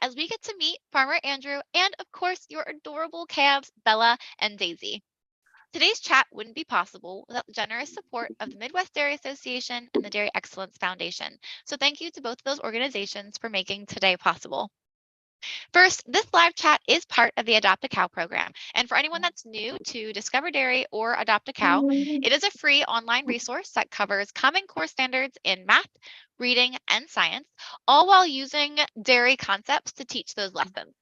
as we get to meet Farmer Andrew and, of course, your adorable calves, Bella and Daisy. Today's chat wouldn't be possible without the generous support of the Midwest Dairy Association and the Dairy Excellence Foundation. So thank you to both of those organizations for making today possible. First, this live chat is part of the Adopt a Cow program. And for anyone that's new to Discover Dairy or Adopt a Cow, it is a free online resource that covers Common Core standards in math, reading, and science, all while using dairy concepts to teach those lessons.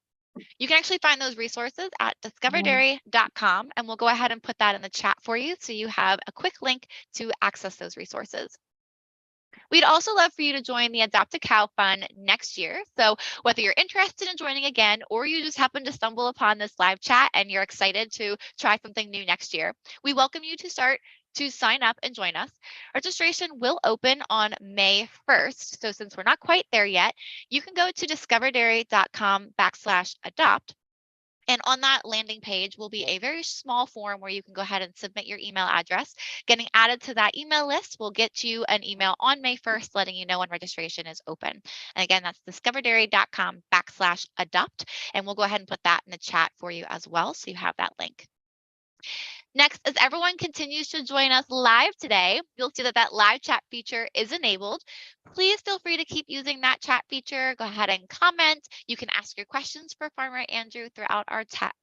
You can actually find those resources at discoverdairy.com, and we'll go ahead and put that in the chat for you so you have a quick link to access those resources. We'd also love for you to join the Adopt a Cow Fund next year. So whether you're interested in joining again or you just happen to stumble upon this live chat and you're excited to try something new next year, we welcome you to sign up and join us. Registration will open on May 1st. So since we're not quite there yet, you can go to discoverdairy.com/adopt. And on that landing page will be a very small form where you can go ahead and submit your email address. Getting added to that email list will get you an email on May 1st letting you know when registration is open. And again, that's discoverdairy.com/adopt. And we'll go ahead and put that in the chat for you as well, so you have that link. Next, as everyone continues to join us live today, you'll see that live chat feature is enabled. Please feel free to keep using that chat feature. Go ahead and comment. You can ask your questions for Farmer Andrew throughout our chat.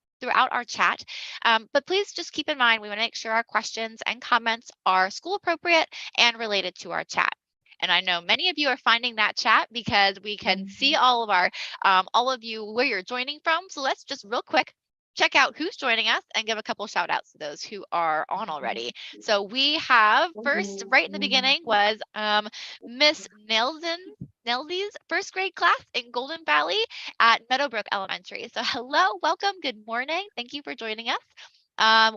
But please just keep in mind, we want to make sure our questions and comments are school appropriate and related to our chat. And I know many of you are finding that chat because we can see all of you where you're joining from. So let's just real quick check out who's joining us and give a couple shout outs to those who are on already. So we have first, right in the beginning, was Miss Nelsy's first grade class in Golden Valley at Meadowbrook Elementary. So hello, welcome, good morning. Thank you for joining us.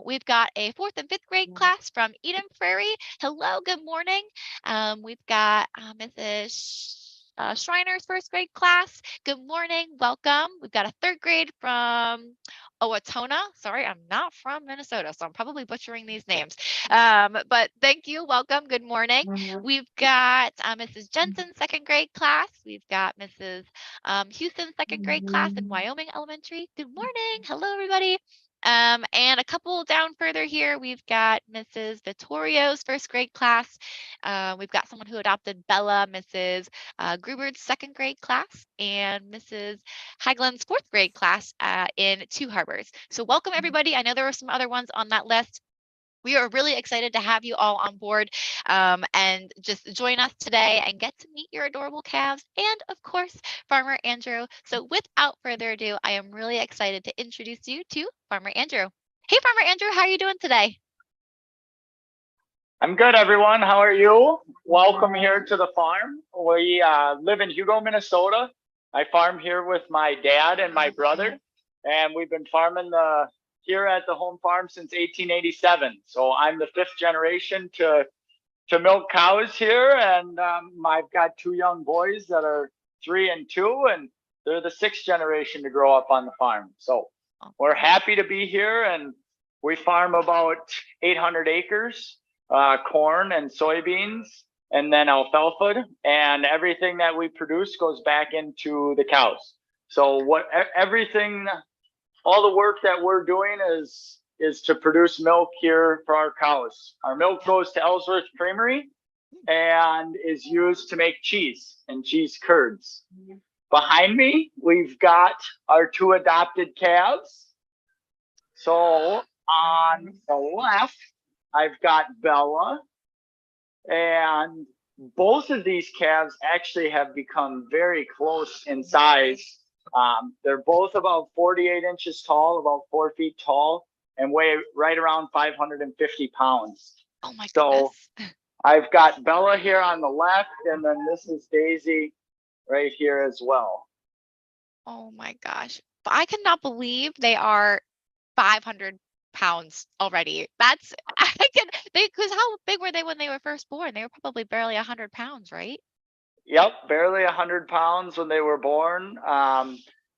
We've got a 4th and 5th grade class from Eden Prairie. Hello, good morning. We've got Mrs. Schreiner's first grade class. Good morning, welcome. We've got a 3rd grade from Owatonna. Sorry, I'm not from Minnesota, so I'm probably butchering these names. But thank you, welcome, good morning. We've got Mrs. Jensen's 2nd grade class. We've got Mrs. Houston's 2nd grade class in Wyoming Elementary. Good morning, hello everybody. And a couple down further here, we've got Mrs. Vittorio's 1st grade class. We've got someone who adopted Bella, Mrs. Gruber's 2nd grade class, and Mrs. Hagland's 4th grade class in Two Harbors. So welcome everybody. I know there were some other ones on that list. We are really excited to have you all on board and just join us today and get to meet your adorable calves and, of course, Farmer Andrew. So without further ado, I am really excited to introduce you to Farmer Andrew. Hey, Farmer Andrew, how are you doing today? I'm good, everyone. How are you? Welcome here to the farm. We live in Hugo, Minnesota. I farm here with my dad and my brother, and we've been farming here at the home farm since 1887. So I'm the 5th generation to milk cows here, and I've got 2 young boys that are 3 and 2, and they're the 6th generation to grow up on the farm. So we're happy to be here, and we farm about 800 acres, corn and soybeans, and then alfalfa, and everything that we produce goes back into the cows. So all the work that we're doing is to produce milk here for our cows. Our milk goes to Ellsworth Creamery and is used to make cheese and cheese curds. Behind me, we've got our 2 adopted calves. So on the left, I've got Bella, and both of these calves actually have become very close in size. They're both about 48 inches tall, about 4 feet tall, and weigh right around 550 pounds. Oh my goodness. So I've got Bella here on the left, and then this is Daisy right here as well. Oh my gosh. But I cannot believe they are 500 pounds already. Because how big were they when they were first born? They were probably barely 100 pounds, right? Yep, barely 100 pounds when they were born.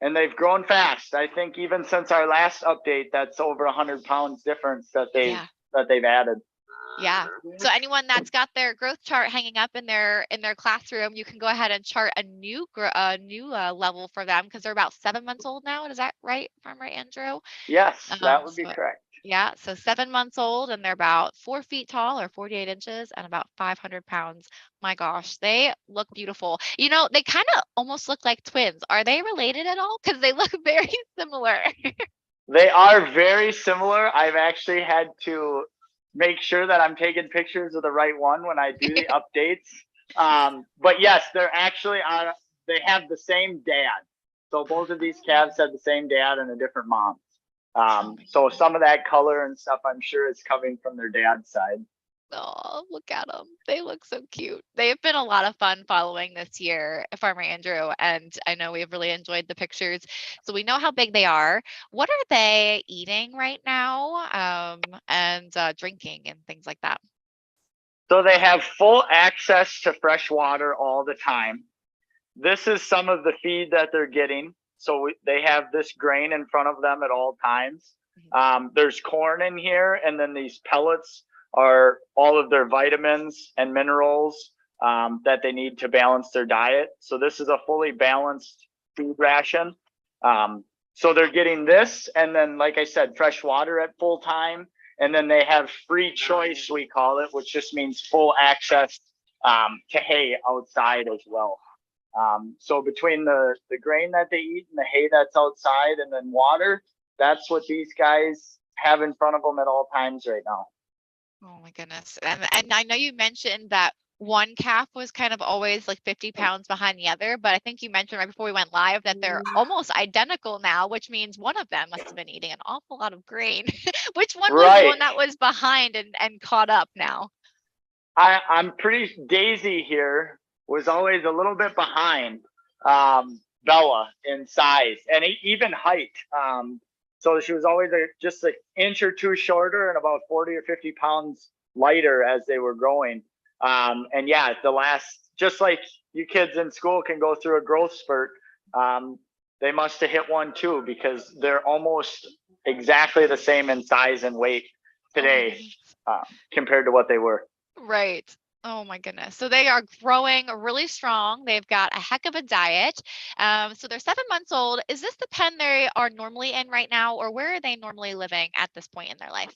And they've grown fast. I think even since our last update, that's over 100 pounds difference that they've added. Yeah. So anyone that's got their growth chart hanging up in their classroom, you can go ahead and chart a new level for them because they're about 7 months old now. Is that right? If I'm right, Andrew? Yes, that would be So correct. yeah, so 7 months old and they're about 4 feet tall or 48 inches and about 500 pounds. My gosh, they look beautiful. You know, they kind of almost look like twins. Are they related at all? Because they look very similar. They are very similar. I've actually had to make sure that I'm taking pictures of the right one when I do the updates. But yes, they're actually on. They have the same dad. So both of these calves have the same dad and a different mom. Oh my So goodness. some of that color and stuff, I'm sure, is coming from their dad's side. Oh, look at them. They look so cute. They've been a lot of fun following this year, Farmer Andrew, and I know we've really enjoyed the pictures. So we know how big they are. What are they eating right now? And drinking and things like that. So they have full access to fresh water all the time. This is some of the feed that they're getting. So they have this grain in front of them at all times. Mhm. There's corn in here, and then these pellets are all of their vitamins and minerals that they need to balance their diet. So this is a fully balanced food ration. So they're getting this, and then, like I said, fresh water at full time. And then they have free choice, we call it, which just means full access to hay outside as well. So between the grain that they eat and the hay that's outside and then water, that's what these guys have in front of them at all times right now. Oh my goodness. And I know you mentioned that one calf was kind of always like 50 pounds behind the other, but I think you mentioned right before we went live that they're almost identical now, which means one of them must have been eating an awful lot of grain. Which one was the Right. one that was behind and caught up now? I'm pretty Daisy here was always a little bit behind Bella in size and even height. So she was always just an inch or two shorter and about 40 or 50 pounds lighter as they were growing. And yeah, just like you kids in school can go through a growth spurt, they must have hit one too because they're almost exactly the same in size and weight Oh my today goodness. compared to what they were. Right. Oh my goodness. So they are growing really strong. They've got a heck of a diet. So they're 7 months old. Is this the pen they are normally in right now, or where are they normally living at this point in their life?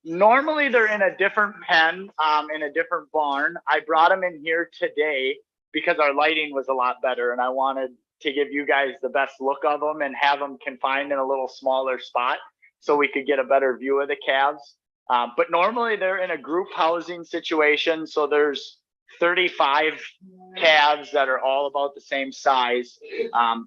Normally they're in a different pen, in a different barn. I brought them in here today because our lighting was a lot better, and I wanted to give you guys the best look of them and have them confined in a little smaller spot so we could get a better view of the calves. But normally they're in a group housing situation, so there's 35 calves that are all about the same size,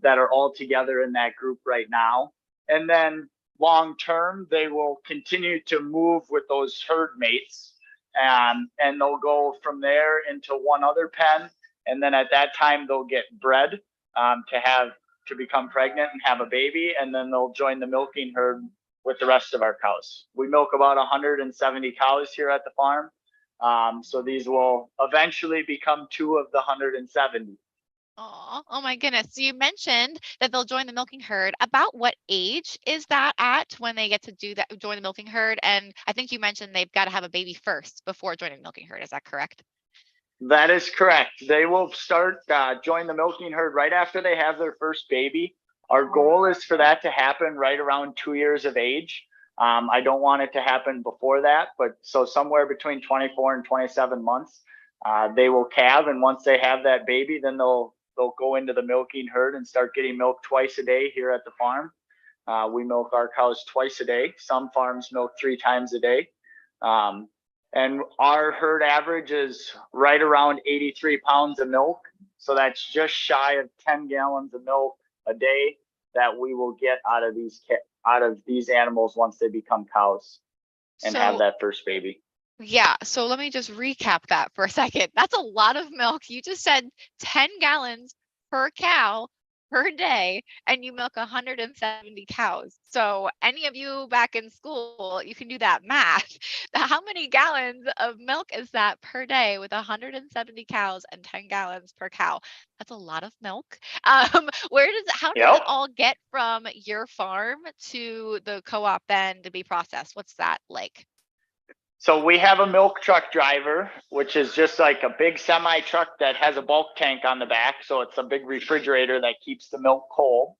that are all together in that group right now. And then long term, they will continue to move with those herd mates, and they'll go from there into one other pen. And then at that time, they'll get bred to become pregnant and have a baby. And then they'll join the milking herd with the rest of our cows. We milk about 170 cows here at the farm. So these will eventually become two of the 170. Oh my goodness. So you mentioned that they'll join the milking herd. About what age is that at when they get to do that, join the milking herd? And I think you mentioned they've got to have a baby first before joining the milking herd. Is that correct? That is correct. They will join the milking herd right after they have their first baby. Our goal is for that to happen right around 2 years of age. I don't want it to happen before that, but so somewhere between 24 and 27 months, they will calve, and once they have that baby, then they'll go into the milking herd and start getting milk twice a day here at the farm. We milk our cows twice a day. Some farms milk 3 times a day. Um, and our herd average is right around 83 pounds of milk. So that's just shy of 10 gallons of milk a day that we will get out of these animals once they become cows and have So that first baby. yeah, so let me just recap that for a second. That's a lot of milk. You just said 10 gallons per cow per day, and you milk 170 cows. So any of you back in school, you can do that math. How many gallons of milk is that per day with 170 cows and 10 gallons per cow? That's a lot of milk. How does it Yep. all get from your farm to the co-op then to be processed? What's that like? So we have a milk truck driver, which is just like a big semi truck that has a bulk tank on the back. So it's a big refrigerator that keeps the milk cold.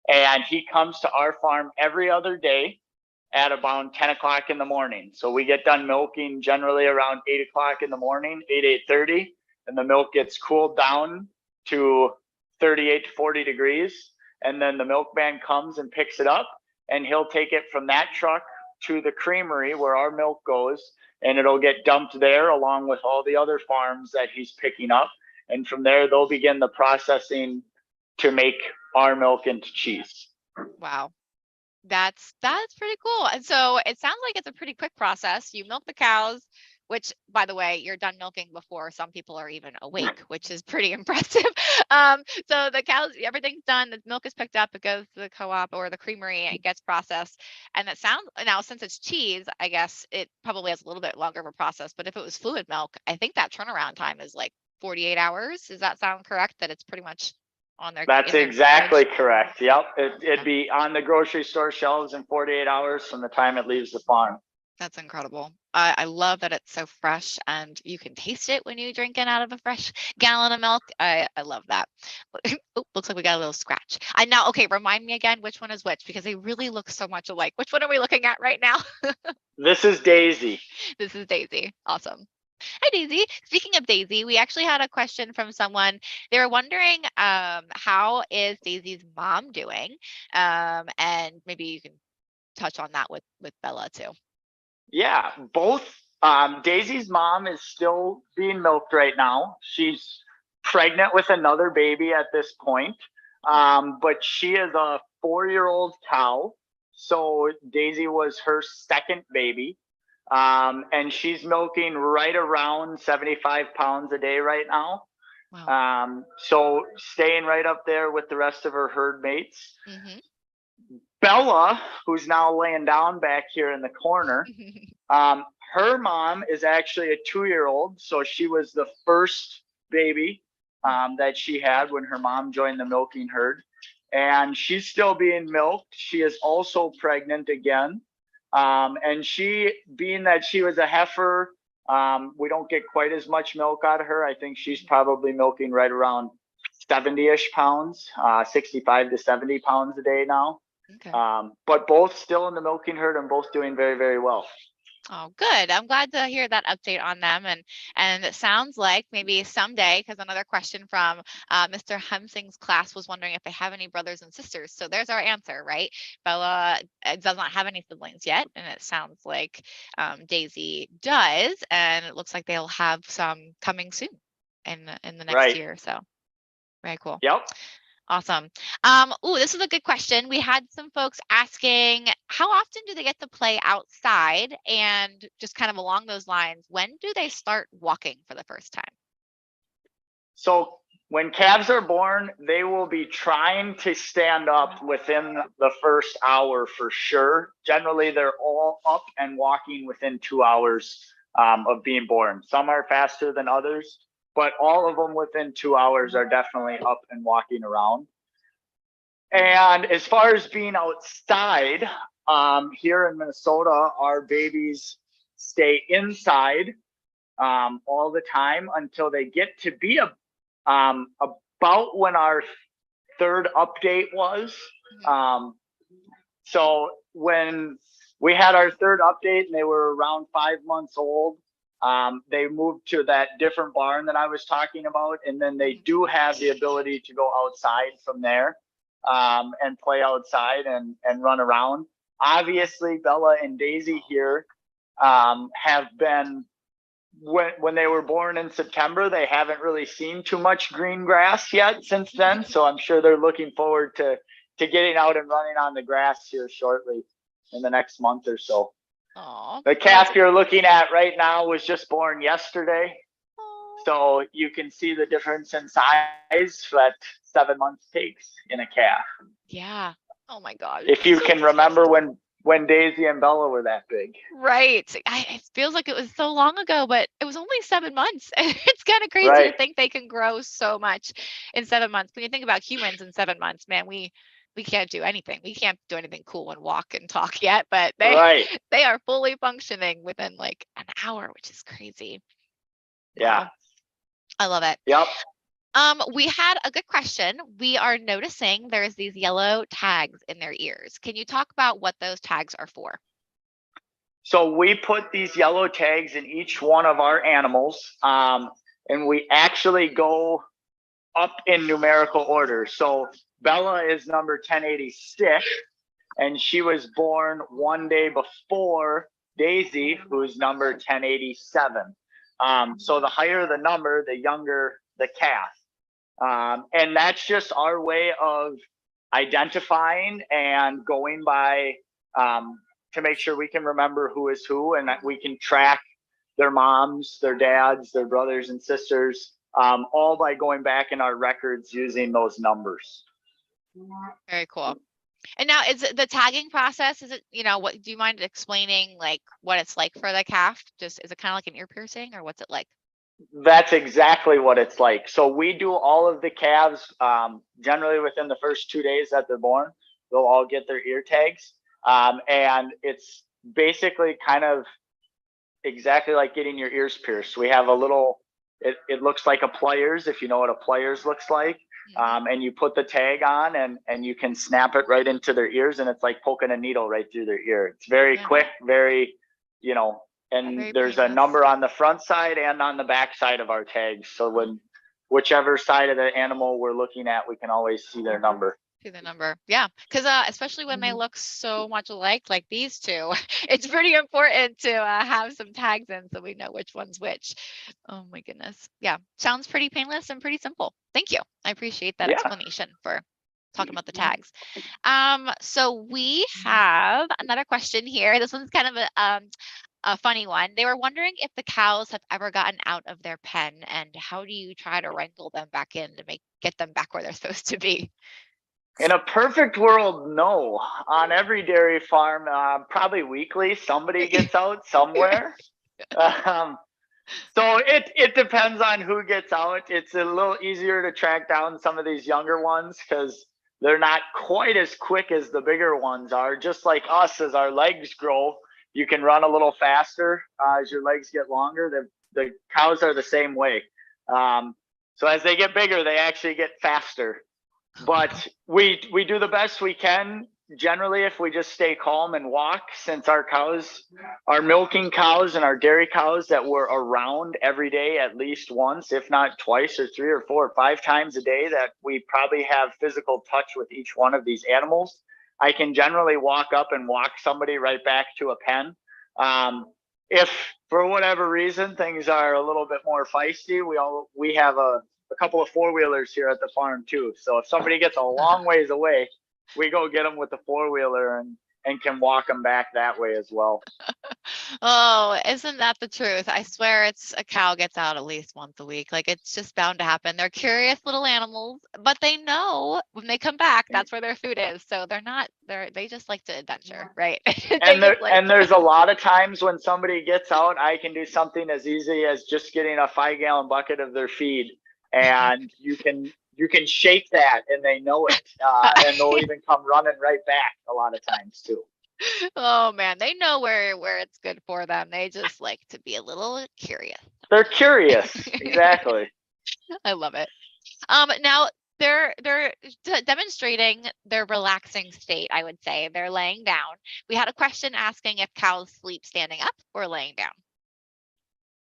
And he comes to our farm every other day at about 10 o'clock in the morning. So we get done milking generally around 8 o'clock in the morning, 8:30, and the milk gets cooled down to 38 to 40 degrees. And then the milkman comes and picks it up, and he'll take it from that truck to the creamery where our milk goes, and it'll get dumped there along with all the other farms that he's picking up. And from there, they'll begin the processing to make our milk into cheese. Wow. That's pretty cool. And so it sounds like it's a pretty quick process. You milk the cows, which, by the way, you're done milking before some people are even awake, which is pretty impressive. So the cows, everything's done. The milk is picked up. It goes to the co-op or the creamery and it gets processed. And that sounds, now since it's cheese, I guess it probably has a little bit longer of a process. But if it was fluid milk, I think that turnaround time is like 48 hours. Does that sound correct? That it's pretty much on their. That's exactly correct. Yep. It'd be on the grocery store shelves in 48 hours from the time it leaves the farm. That's incredible. I love that it's so fresh and you can taste it when you drink it out of a fresh gallon of milk. I love that. Ooh, looks like we got a little scratch. Okay, remind me again which one is which because they really look so much alike. Which one are we looking at right now? This is Daisy. This is Daisy. Awesome. Hi, Daisy. Speaking of Daisy, we actually had a question from someone. They were wondering how is Daisy's mom doing? And maybe you can touch on that with Bella too. Yeah, both. Daisy's mom is still being milked right now. She's pregnant with another baby at this point, but she is a 4-year-old cow. So Daisy was her second baby. And she's milking right around 75 pounds a day right now. Wow. So staying right up there with the rest of her herd mates. Mm-hmm. Bella, who's now laying down back here in the corner, her mom is actually a 2-year-old. So she was the first baby that she had when her mom joined the milking herd. And she's still being milked. She is also pregnant again. And she, being that she was a heifer, we don't get quite as much milk out of her. I think she's probably milking right around 70-ish pounds, 65 to 70 pounds a day now. Okay. But both still in the milking herd and both doing very, very well. Oh, good. I'm glad to hear that update on them. And it sounds like maybe someday, because another question from Mr. Hemsing's class was wondering if they have any brothers and sisters. So there's our answer, right? Bella does not have any siblings yet. And it sounds like Daisy does. And it looks like they'll have some coming soon in the next year. So very cool. Yep. Awesome. This is a good question. We had some folks asking, how often do they get to play outside? And just kind of along those lines, when do they start walking for the first time? So when calves are born, they will be trying to stand up within the first hour for sure. Generally, they're all up and walking within 2 hours of being born. Some are faster than others, but all of them within 2 hours are definitely up and walking around. And as far as being outside, here in Minnesota, our babies stay inside all the time until they get to be about when our third update was. So when we had our third update and they were around 5 months old, they moved to that different barn that I was talking about, and then they do have the ability to go outside from there and play outside and run around. Obviously, Bella and Daisy here have been, when they were born in September, they haven't really seen too much green grass yet since then. So I'm sure they're looking forward to getting out and running on the grass here shortly in the next month or so. Aww, the calf you're looking at right now was just born yesterday. Aww. So you can see the difference in size that 7 months takes in a calf. Yeah. Oh my God. If you can remember when Daisy and Bella were that big. Right. It feels like it was so long ago, but it was only 7 months. It's kind of crazy to think they can grow so much in 7 months. When you think about humans in 7 months, man, we we can't do anything. We can't do anything cool and walk and talk yet, but they Right. they are fully functioning within like an hour, which is crazy. Yeah. Wow. I love it. Yep. We had a good question. We are noticing there's these yellow tags in their ears. Can you talk about what those tags are for? So we put these yellow tags in each one of our animals, and we actually go up in numerical order. So Bella is number 1086, and she was born one day before Daisy, who's number 1087. So the higher the number, the younger the calf. And that's just our way of identifying and going by, to make sure we can remember who is who, and that we can track their moms, their dads, their brothers and sisters, all by going back in our records using those numbers. Very cool. And now is it the tagging process? Is it, what do you mind explaining like what it's like for the calf? Just is it kind of like an ear piercing or what's it like? That's exactly what it's like. So we do all of the calves generally within the first 2 days that they're born. They'll all get their ear tags. And it's basically kind of exactly like getting your ears pierced. We have a little, it looks like a pliers, if you know what a pliers looks like. And you put the tag on and you can snap it right into their ears, and it's like poking a needle right through their ear. It's very quick, very, and Very there's a painless. number on the front side and on the back side of our tags. So when whichever side of the animal we're looking at, we can always see their number. See the number. Yeah. Because especially when they look so much alike, like these two, it's pretty important to have some tags in so we know which one's which. Oh my goodness. Yeah. Sounds pretty painless and pretty simple. Thank you. I appreciate that Yeah. explanation for talking about the tags. So we have another question here. This one's kind of a funny one. They were wondering if the cows have ever gotten out of their pen, and how do you try to wrangle them back in to get them back where they're supposed to be? In a perfect world, no. On every dairy farm, probably weekly, somebody gets out somewhere. So it depends on who gets out. It's a little easier to track down some of these younger ones because they're not quite as quick as the bigger ones are. Just like us, as our legs grow, you can run a little faster as your legs get longer. The cows are the same way. So as they get bigger, they actually get faster. But we do the best we can generally if we just stay calm and walk, since our cows, our milking cows and our dairy cows that we're around every day at least once, if not twice or 3 or 4 or 5 times a day, that we probably have physical touch with each one of these animals. I can generally walk up and walk somebody right back to a pen. If for whatever reason things are a little bit more feisty, we have a couple of 4-wheelers here at the farm too. So if somebody gets a long ways away, we go get them with the 4-wheeler and can walk them back that way as well. Oh, isn't that the truth? I swear a cow gets out at least once a week. Like it's just bound to happen. They're curious little animals, but they know when they come back, that's where their food is. So they just like to adventure, right? And there's a lot of times when somebody gets out, I can do something as easy as just getting a 5-gallon bucket of their feed, and you can shake that and they know it, and they'll even come running right back a lot of times too. Oh man, they know where it's good for them. They just like to be a little curious. They're curious. Exactly. I love it. Now they're demonstrating their relaxing state, I would say. They're laying down. We had a question asking if cows sleep standing up or laying down.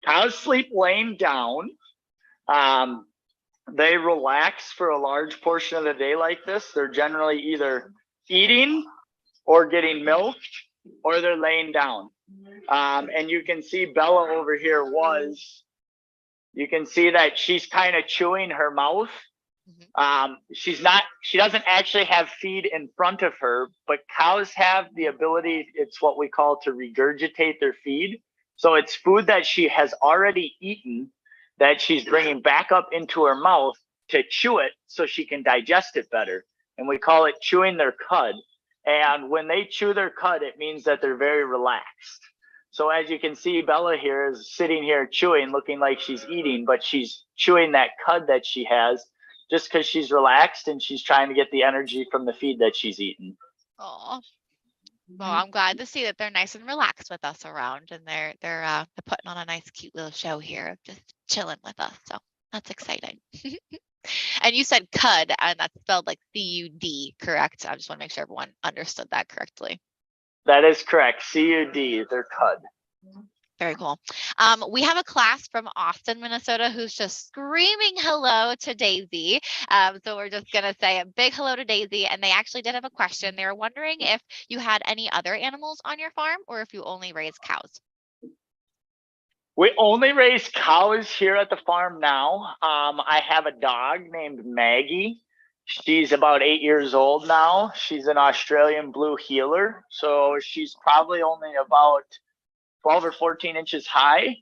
Cows sleep laying down. They relax for a large portion of the day like this. They're generally either eating or getting milked, or they're laying down. And you can see Bella over here you can see that she's kind of chewing her mouth. She doesn't actually have feed in front of her, but cows have the ability, it's what we call to regurgitate their feed. So it's food that she has already eaten that she's bringing back up into her mouth to chew it so she can digest it better. And we call it chewing their cud. And when they chew their cud, it means that they're very relaxed. So as you can see, Bella here is sitting here chewing, looking like she's eating, but she's chewing that cud that she has. just because she's relaxed and she's trying to get the energy from the feed that she's eating. Oh, well, I'm glad to see that they're nice and relaxed with us around, and they're putting on a nice, cute little show here of just chilling with us. So that's exciting. And you said cud, and that's spelled like C-U-D, correct? I just want to make sure everyone understood that correctly. That is correct. C-U-D. They're cud. Very cool. We have a class from Austin, Minnesota, who's just screaming hello to Daisy. So we're just going to say a big hello to Daisy. And they actually did have a question. They were wondering if you had any other animals on your farm or if you only raise cows. We only raise cows here at the farm now. I have a dog named Maggie. She's about 8 years old now. She's an Australian blue heeler. So she's probably only about 12 or 14 inches high.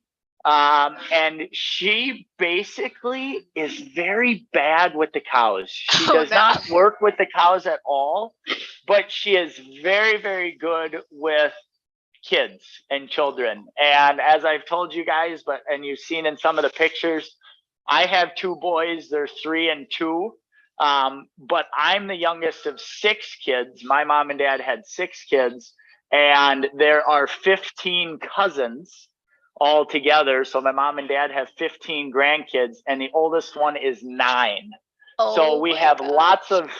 And she basically is very bad with the cows. She does not work with the cows at all, but she is very, very good with kids and children. And as I've told you guys, and you've seen in some of the pictures, I have 2 boys. They're 3 and 2. But I'm the youngest of 6 kids. My mom and dad had 6 kids. And there are 15 cousins all together. So my mom and dad have 15 grandkids, and the oldest one is 9. So we have lots of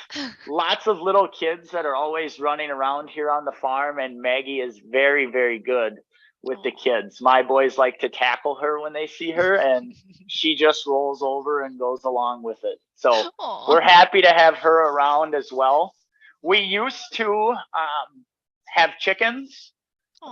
little kids that are always running around here on the farm, and Maggie is very, very good with the kids. My boys like to tackle her when they see her, and she just rolls over and goes along with it. So we're happy to have her around as well. We used to have chickens,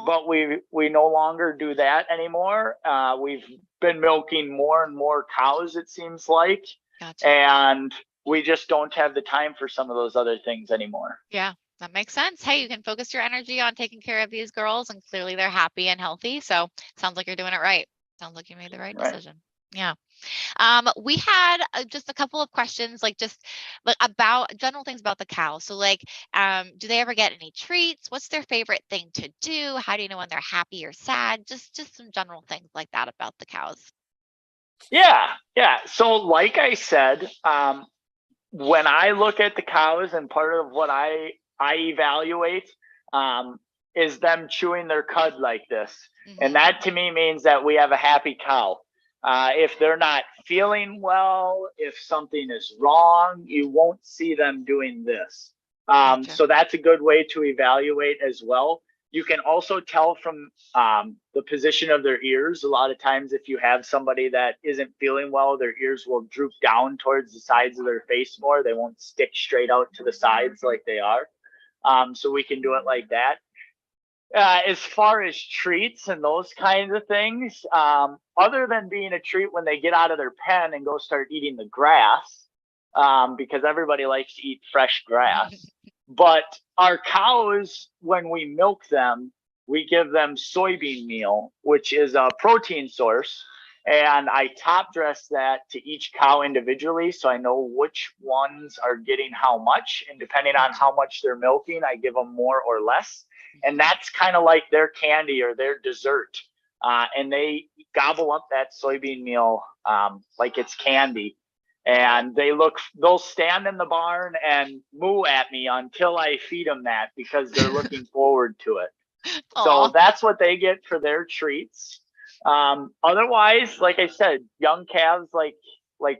but we no longer do that anymore. We've been milking more and more cows, it seems like. Gotcha. And we just don't have the time for some of those other things anymore. Yeah, that makes sense. Hey, you can focus your energy on taking care of these girls, and clearly they're happy and healthy. So sounds like you're doing it right. Sounds like you made the right decision. Yeah. We had just a couple of questions, like about general things about the cow. So do they ever get any treats? What's their favorite thing to do? How do you know when they're happy or sad? Just some general things like that about the cows. Yeah. So like I said, when I look at the cows, and part of what I evaluate is them chewing their cud like this. Mm-hmm. And that to me means that we have a happy cow. If they're not feeling well, if something is wrong, you won't see them doing this. Gotcha. So that's a good way to evaluate as well. You can also tell from the position of their ears. A lot of times if you have somebody that isn't feeling well, their ears will droop down towards the sides of their face more. They won't stick straight out to the sides like they are. So we can do it like that. As far as treats and those kinds of things, other than being a treat when they get out of their pen and go start eating the grass, because everybody likes to eat fresh grass. But our cows, when we milk them, we give them soybean meal, which is a protein source. And I top dress that to each cow individually, so I know which ones are getting how much. And depending on how much they're milking, I give them more or less. And that's kind of like their candy or their dessert. And they gobble up that soybean meal like it's candy. And they'll stand in the barn and moo at me until I feed them that, because they're looking forward to it. Aww. So that's what they get for their treats. Otherwise, like I said, young calves like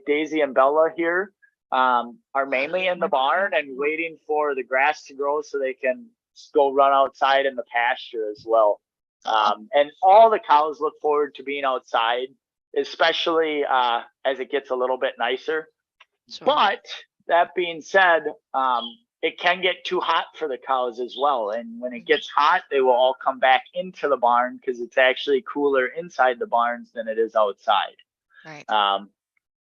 Daisy and Bella here are mainly in the barn and waiting for the grass to grow so they can go run outside in the pasture as well. And all the cows look forward to being outside, especially as it gets a little bit nicer. Sure. But that being said, it can get too hot for the cows as well. And when it gets hot, they will all come back into the barn because it's actually cooler inside the barns than it is outside. Right.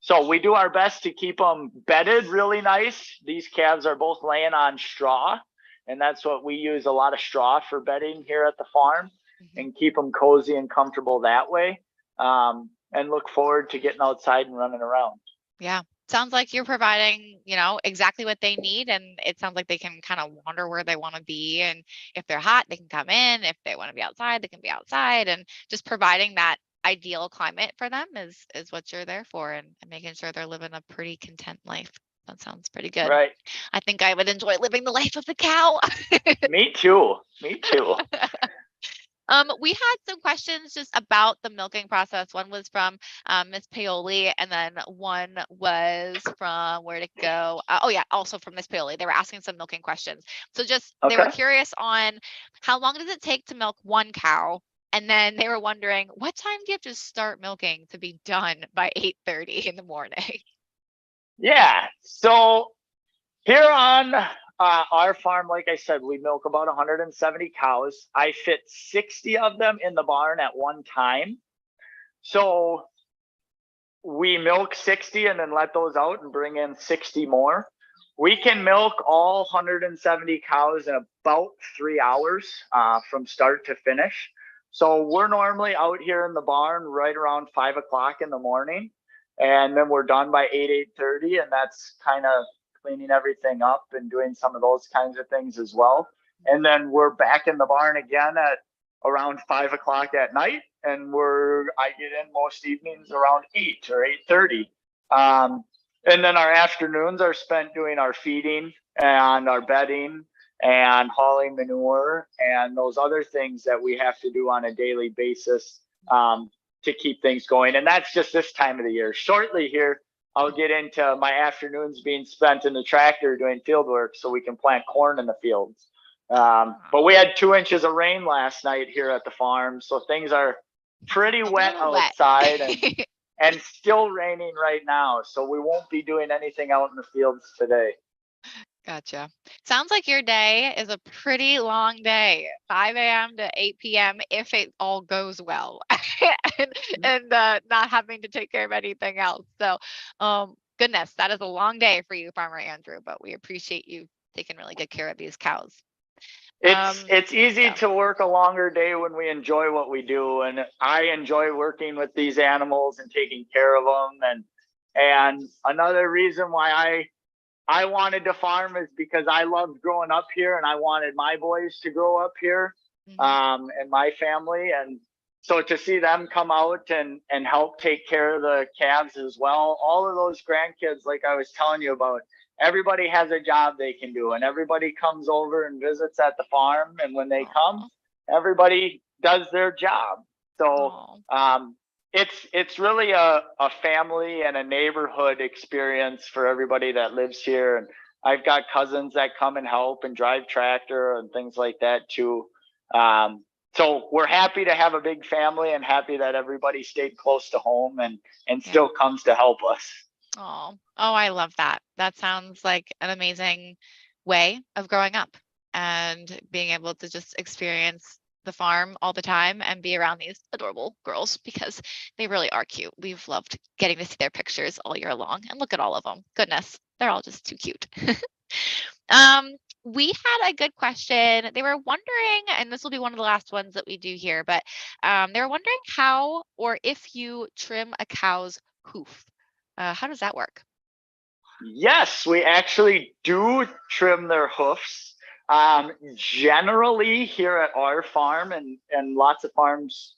So we do our best to keep them bedded really nice. These calves are both laying on straw, and that's what we use, a lot of straw for bedding here at the farm, and keep them cozy and comfortable that way. And look forward to getting outside and running around. Yeah. Sounds like you're providing, exactly what they need. And it sounds like they can kind of wander where they want to be. And if they're hot, they can come in. If they want to be outside, they can be outside. And just providing that ideal climate for them is what you're there for, and making sure they're living a pretty content life. That sounds pretty good. Right. I think I would enjoy living the life of the cow. Me too. Me too. We had some questions just about the milking process. One was from Miss Paoli, and then one was from, where'd it go? Oh yeah, also from Miss Paoli. They were asking some milking questions. So just they were Okay. curious on how long does it take to milk one cow, and then they were wondering what time do you have to start milking to be done by 8:30 in the morning? Yeah. So here on our farm, like I said, we milk about 170 cows. I fit 60 of them in the barn at one time. So we milk 60 and then let those out and bring in 60 more. We can milk all 170 cows in about 3 hours from start to finish. So we're normally out here in the barn right around 5 o'clock in the morning, and then we're done by 8:30, and that's kind of cleaning everything up and doing some of those kinds of things as well. And then we're back in the barn again at around 5 o'clock at night, and I get in most evenings around 8 or 8:30. And then our afternoons are spent doing our feeding and our bedding and hauling manure and those other things that we have to do on a daily basis to keep things going. And that's just this time of the year. Shortly here, I'll get into my afternoons being spent in the tractor doing field work so we can plant corn in the fields. But we had 2 inches of rain last night here at the farm, so things are pretty wet outside and still raining right now. So we won't be doing anything out in the fields today. Gotcha. Sounds like your day is a pretty long day, 5 a.m. to 8 p.m. if it all goes well, and not having to take care of anything else. So, goodness, that is a long day for you, Farmer Andrew. But we appreciate you taking really good care of these cows. It's easy to work a longer day when we enjoy what we do, and I enjoy working with these animals and taking care of them. And another reason why I wanted to farm is because I loved growing up here, and I wanted my boys to grow up here, and my family. And so to see them come out and help take care of the calves as well, all of those grandkids, like I was telling you about, everybody has a job they can do, and everybody comes over and visits at the farm. And when they come, everybody does their job. So it's really a family and a neighborhood experience for everybody that lives here. And I've got cousins that come and help and drive tractor and things like that too. So we're happy to have a big family and happy that everybody stayed close to home and still comes to help us. Oh, I love that. That sounds like an amazing way of growing up and being able to just experience the farm all the time and be around these adorable girls because they really are cute. We've loved getting to see their pictures all year long, and look at all of them. Goodness, they're all just too cute. We had a good question. They were wondering, and this will be one of the last ones that we do here, but they were wondering how or if you trim a cow's hoof. How does that work? Yes, we actually do trim their hoofs. Generally, here at our farm, and lots of farms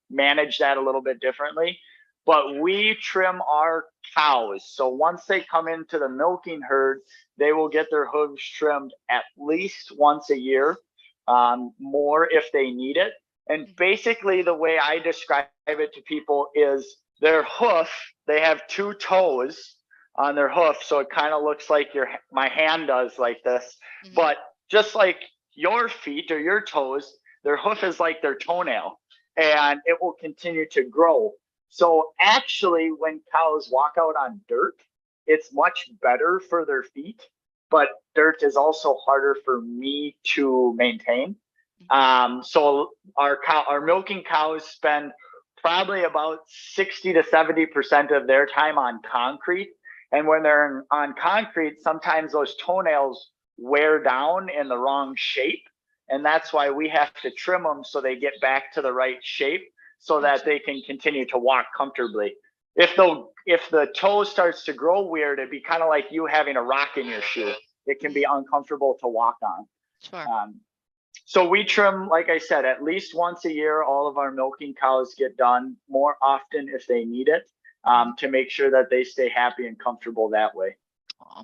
manage that a little bit differently, but we trim our cows. So once they come into the milking herd, they will get their hooves trimmed at least once a year, more if they need it. And basically, the way I describe it to people is their hoof, they have 2 toes on their hoof, so it kind of looks like my hand does, like this. But just like your feet or your toes, their hoof is like their toenail, and it will continue to grow. So actually, when cows walk out on dirt, it's much better for their feet, but dirt is also harder for me to maintain. So our milking cows spend probably about 60 to 70% of their time on concrete. And when they're on concrete, sometimes those toenails wear down in the wrong shape. And that's why we have to trim them so they get back to the right shape so that they can continue to walk comfortably. If the toe starts to grow weird, it'd be kind of like you having a rock in your shoe. It can be uncomfortable to walk on. Sure. So we trim, like I said, at least once a year. All of our milking cows get done, more often if they need it, to make sure that they stay happy and comfortable that way. Aw,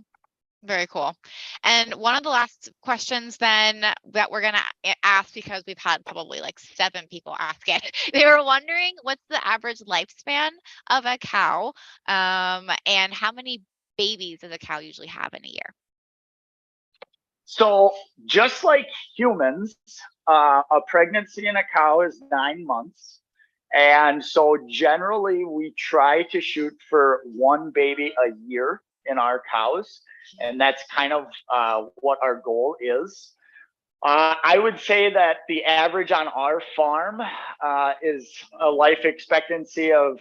very cool. And one of the last questions then that we're going to ask, because we've had probably like 7 people ask it, they were wondering what's the average lifespan of a cow, and how many babies does a cow usually have in a year? So just like humans, a pregnancy in a cow is 9 months. And so generally we try to shoot for 1 baby a year in our cows. And that's kind of what our goal is. I would say that the average on our farm is a life expectancy of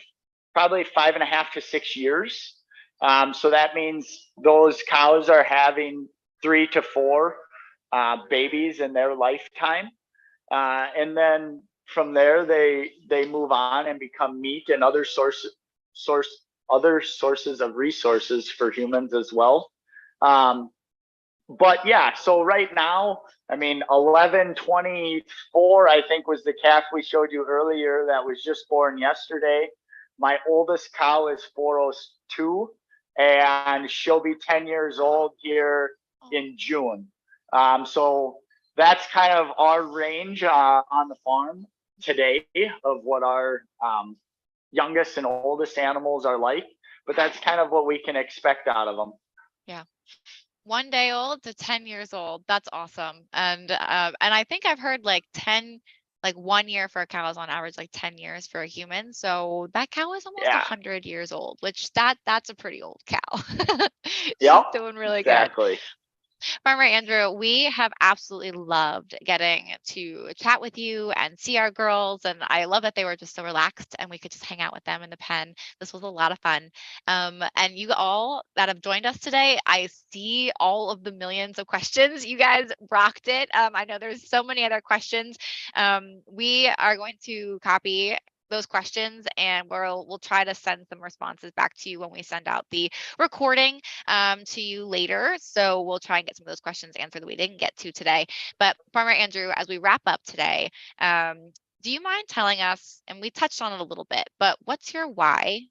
probably 5.5 to 6 years. So that means those cows are having 3 to 4 babies in their lifetime, and then from there they move on and become meat and other sources of resources for humans as well. Um, but yeah, so right now, I mean, 1124, I think, was the calf we showed you earlier that was just born yesterday. My oldest cow is 402, and she'll be 10 years old here in June. So that's kind of our range on the farm today of what our youngest and oldest animals are like. But that's kind of what we can expect out of them. Yeah. 1 day old to 10 years old. That's awesome. And I think I've heard like 10, like 1 year for a cow is on average like 10 years for a human. So that cow is almost Yeah. 100 years old, which that's a pretty old cow. She's Yep. doing really good. Exactly. Farmer Andrew, we have absolutely loved getting to chat with you and see our girls. And I love that they were just so relaxed and we could just hang out with them in the pen. This was a lot of fun. And you all that have joined us today, I see all of the millions of questions. You guys rocked it. I know there's so many other questions. We are going to copy those questions and we'll try to send some responses back to you when we send out the recording to you later. So we'll try and get some of those questions answered that we didn't get to today. But Farmer Andrew, as we wrap up today, do you mind telling us, and we touched on it a little bit, but what's your why?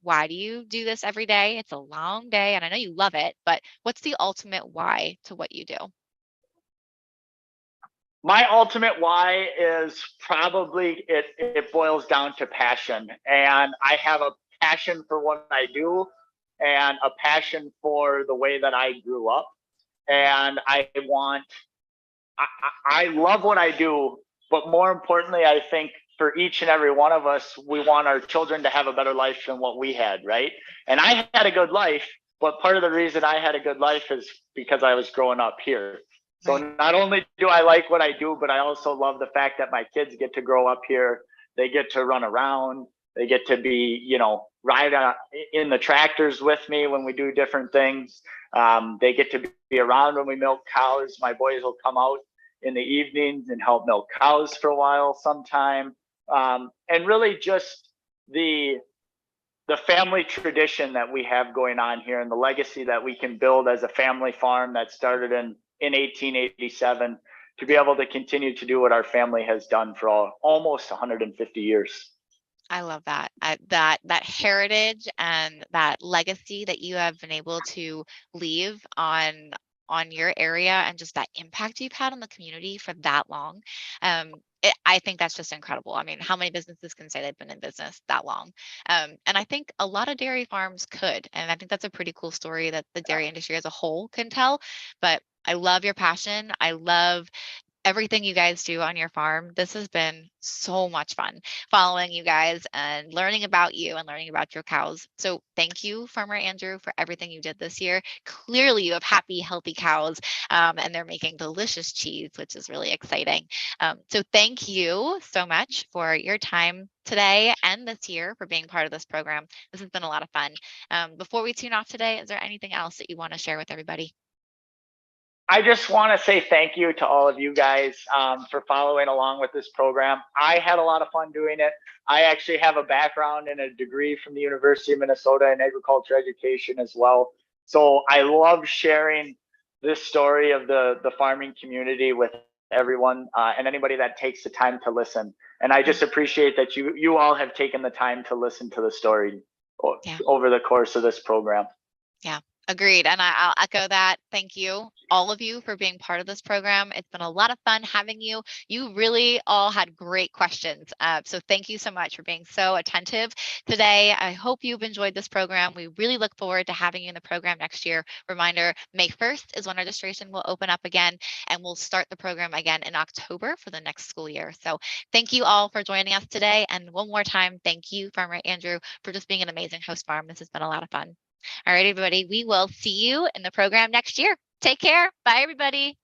Why do you do this every day? It's a long day and I know you love it, but what's the ultimate why to what you do? My ultimate why is probably it boils down to passion. And I have a passion for what I do and a passion for the way that I grew up. And I love what I do, but more importantly, I think for each and every one of us, we want our children to have a better life than what we had, right? And I had a good life, but part of the reason I had a good life is because I was growing up here. So Right. not only do I like what I do, but I also love the fact that my kids get to grow up here. They get to run around. They get to be, ride in the tractors with me when we do different things. They get to be around when we milk cows. My boys will come out in the evenings and help milk cows for a while sometime. And really just the family tradition that we have going on here and the legacy that we can build as a family farm that started in 1887 to be able to continue to do what our family has done for almost 150 years. I love that. That heritage and that legacy that you have been able to leave on your area and just that impact you've had on the community for that long. I think that's just incredible. I mean, how many businesses can say they've been in business that long? And I think a lot of dairy farms could. And I think that's a pretty cool story that the dairy industry as a whole can tell. But I love your passion. I love everything you guys do on your farm. This has been so much fun following you guys and learning about you and learning about your cows. So thank you, Farmer Andrew, for everything you did this year. Clearly, you have happy, healthy cows, and they're making delicious cheese, which is really exciting. So thank you so much for your time today and this year for being part of this program. This has been a lot of fun. Before we tune off today, is there anything else that you want to share with everybody? I just want to say thank you to all of you guys for following along with this program. I had a lot of fun doing it. I actually have a background and a degree from the University of Minnesota in agriculture education as well. So I love sharing this story of the farming community with everyone and anybody that takes the time to listen. And I just appreciate that you all have taken the time to listen to the story Yeah. over the course of this program. Yeah, agreed. And I'll echo that. Thank you, all of you, for being part of this program. It's been a lot of fun having you. You really all had great questions. So thank you so much for being so attentive today. I hope you've enjoyed this program. We really look forward to having you in the program next year. Reminder, May 1st is when registration will open up again, and we'll start the program again in October for the next school year. So thank you all for joining us today. And one more time, thank you, Farmer Andrew, for just being an amazing host farm. This has been a lot of fun. All right, everybody, we will see you in the program next year. Take care. Bye, everybody.